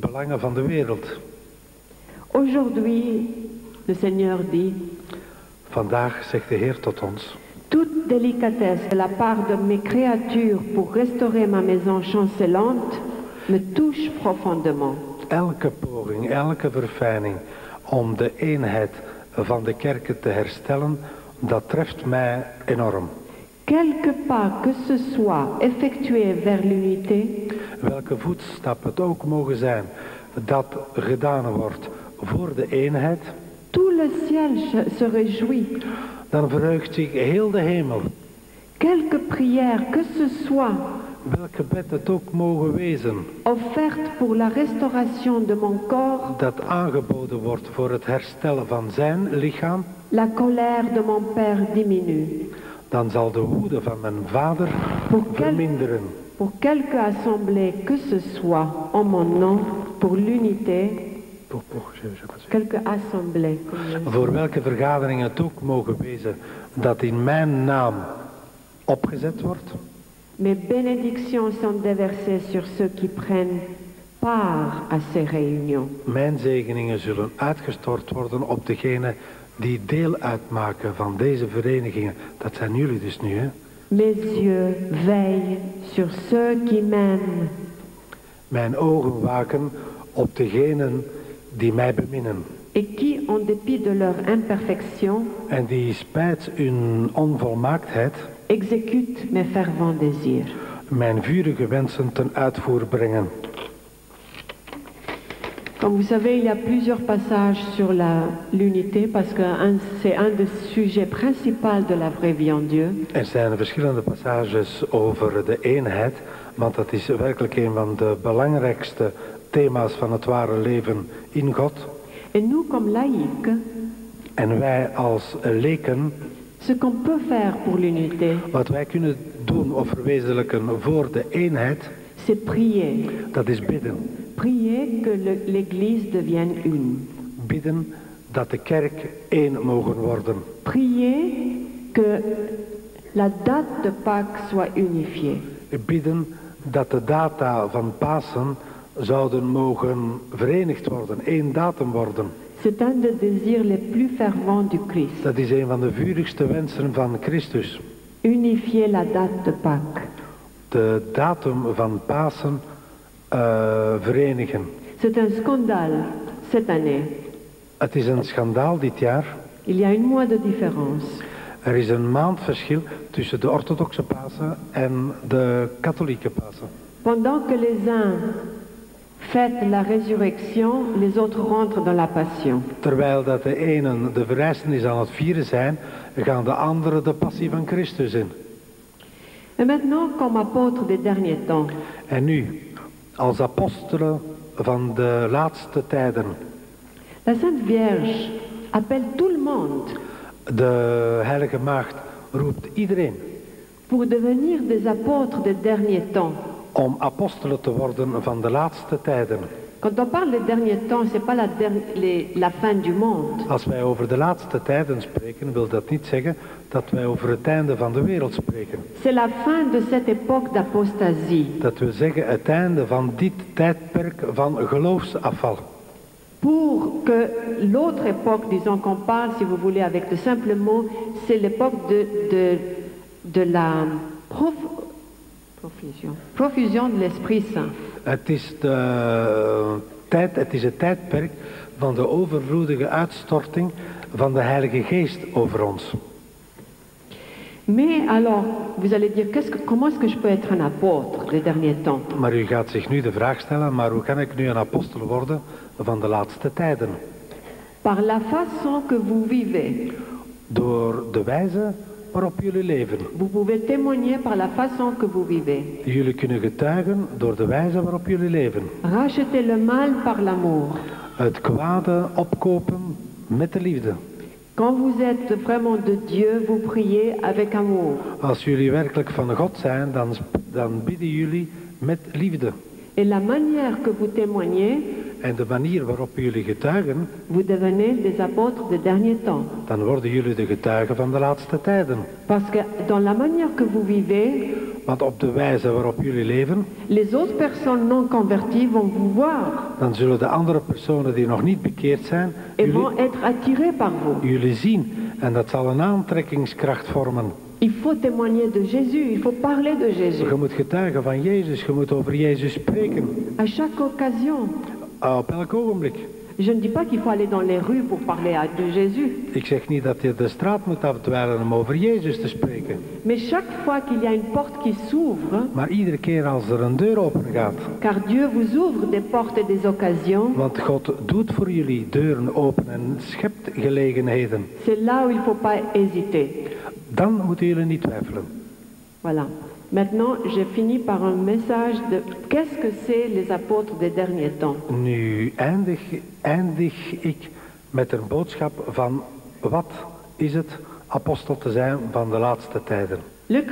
belangen van de wereld. Aujourd'hui, le Seigneur dit, Vandaag zegt de Heer tot ons: toute délicatesse de la part de mes créatures pour restaurer ma maison chancelante me touche profondément. elke poging, elke verfijning om de eenheid van de kerken te herstellen, dat treft mij enorm. Quelque pas que ce soit effectué vers l'unité, Welke voetstap het ook mogen zijn dat gedaan wordt voor de eenheid, tout le ciel se réjouit. dan verheugt zich heel de hemel. Quelque prière que ce soit Welke bed het ook mogen wezen, offerte pour la restauration de mon corps, dat aangeboden wordt voor het herstellen van zijn lichaam, la colère de mon Père diminue. dan zal de woede van mijn vader verminderen. Pour quelque assemblée que ce soit en mon nom, pour l'unité, quelque assemblée. Voor welke vergadering het ook mogen wezen dat in mijn naam opgezet wordt. Mes bénédictions sont déversées sur ceux qui prennent part à ces réunions. Mijn zegeningen zullen uitgestort worden op degenen die deel uitmaken van deze verenigingen. Dat zijn jullie dus nu, hè? Mes yeux veillent sur ceux qui m'aiment. Mijn ogen waken op degenen die mij beminnen. Et qui, en dépit de leur imperfection, En die spijt hun onvolmaaktheid exécutent mes fervents désirs. mijn vurige wensen ten uitvoer brengen. Comme vous savez, il y a plusieurs passages sur l'unité parce que c'est un des sujets principaux de la vraie vie en Dieu. Er zijn verschillende passages over de eenheid, want dat is werkelijk een van de belangrijkste thema's van het ware leven in God. Et nous, comme laïcs, En wij als leken, ce qu'on peut faire pour l'unité, wat wij kunnen doen of verwezenlijken voor de eenheid, c'est prier. dat is bidden. Prier que l'Église devienne une. Bidden dat de kerk één mogen worden. Prier que la date de Pâques soit unifiée. Bidden dat de data van Pasen zouden mogen verenigd worden, één datum worden. C'est un des désirs les plus fervents du Christ. Dat is een van de vurigste wensen van Christus. Unifier la date de Pâques. De datum van Pasen verenigen. C'est un scandale cette année. Het is een schandaal dit jaar. Il y a un mois de différence. Er is een maandverschil tussen de orthodoxe Pasen en de katholieke Pasen. Pendant que les uns fêtent la résurrection, les autres rentrent dans la passion. Terwijl dat de enen de verrijzenis aan het vieren zijn, gaan de anderen de passie van Christus in. Et maintenant, comme apôtre des derniers temps, En nu, als apostelen van de laatste tijden, la Sainte Vierge appelle tout le monde de Heilige Maagd roept iedereen pour devenir des apôtres des derniers temps. om apostelen te worden van de laatste tijden. Quand on parle des derniers temps, c'est pas la fin du monde. Als wij over de laatste tijden spreken, wil dat niet zeggen dat wij over het einde van de wereld spreken. C'est la fin de cette époque d'apostasie. Dat wil zeggen het einde van dit tijdperk van geloofsafval. Pour que l'autre époque, disons qu'on parle, si vous voulez, avec de simples mots, c'est l'époque de la profusion de l'Esprit Saint. Het is het tijdperk van de overvloedige uitstorting van de Heilige Geest over ons. Mais alors, vous allez dire, comment est-ce que je peux être un apôtre des derniers temps? Maar u gaat zich nu de vraag stellen, maar hoe kan ik nu een apostel worden van de laatste tijden? Par la façon que vous vivez. Door de wijze waarop jullie leven. Vous pouvez témoigner par la façon que vous vivez. Jullie kunnen getuigen door de wijze waarop jullie leven. Rachetez le mal par l'amour. Het kwade opkopen met de liefde. Quand vous êtes vraiment de Dieu, vous priez avec amour. Als jullie werkelijk van God zijn, dan bidden jullie met liefde. Et la manière que vous témoignez, En de manier waarop jullie getuigen, vous devenez des apôtres des derniers temps. dan worden jullie de getuigen van de laatste tijden. Parce que dans la manière que vous vivez, Want op de wijze waarop jullie leven, les autres personnes non converties vont vous voir dan zullen de andere personen die nog niet bekeerd zijn, et vont être attirés par vous. jullie zien. En dat zal een aantrekkingskracht vormen. Il faut témoigner de Jésus, il faut parler de Jésus. Je moet getuigen van Jezus, je moet over Jezus spreken. À chaque occasion. Op elk ogenblik. Je ne dis pas qu'il faut aller dans les rues pour parler de Jésus. Ik zeg niet dat je de straat moet afdwijlen om over Jezus te spreken. Mais chaque fois qu'il y a une porte qui s'ouvre, Maar iedere keer als er een deur open gaat. car Dieu vous ouvre des portes et des occasions. Want God doet voor jullie deuren open en schept gelegenheden. C'est là où il ne faut pas hésiter. Dan moeten jullie niet twijfelen. Voilà. Maintenant, j'ai fini par un message de qu'est-ce que c'est les apôtres des derniers temps. Nu eindig ik met een boodschap van wat is het apostel te zijn van de laatste tijden. Le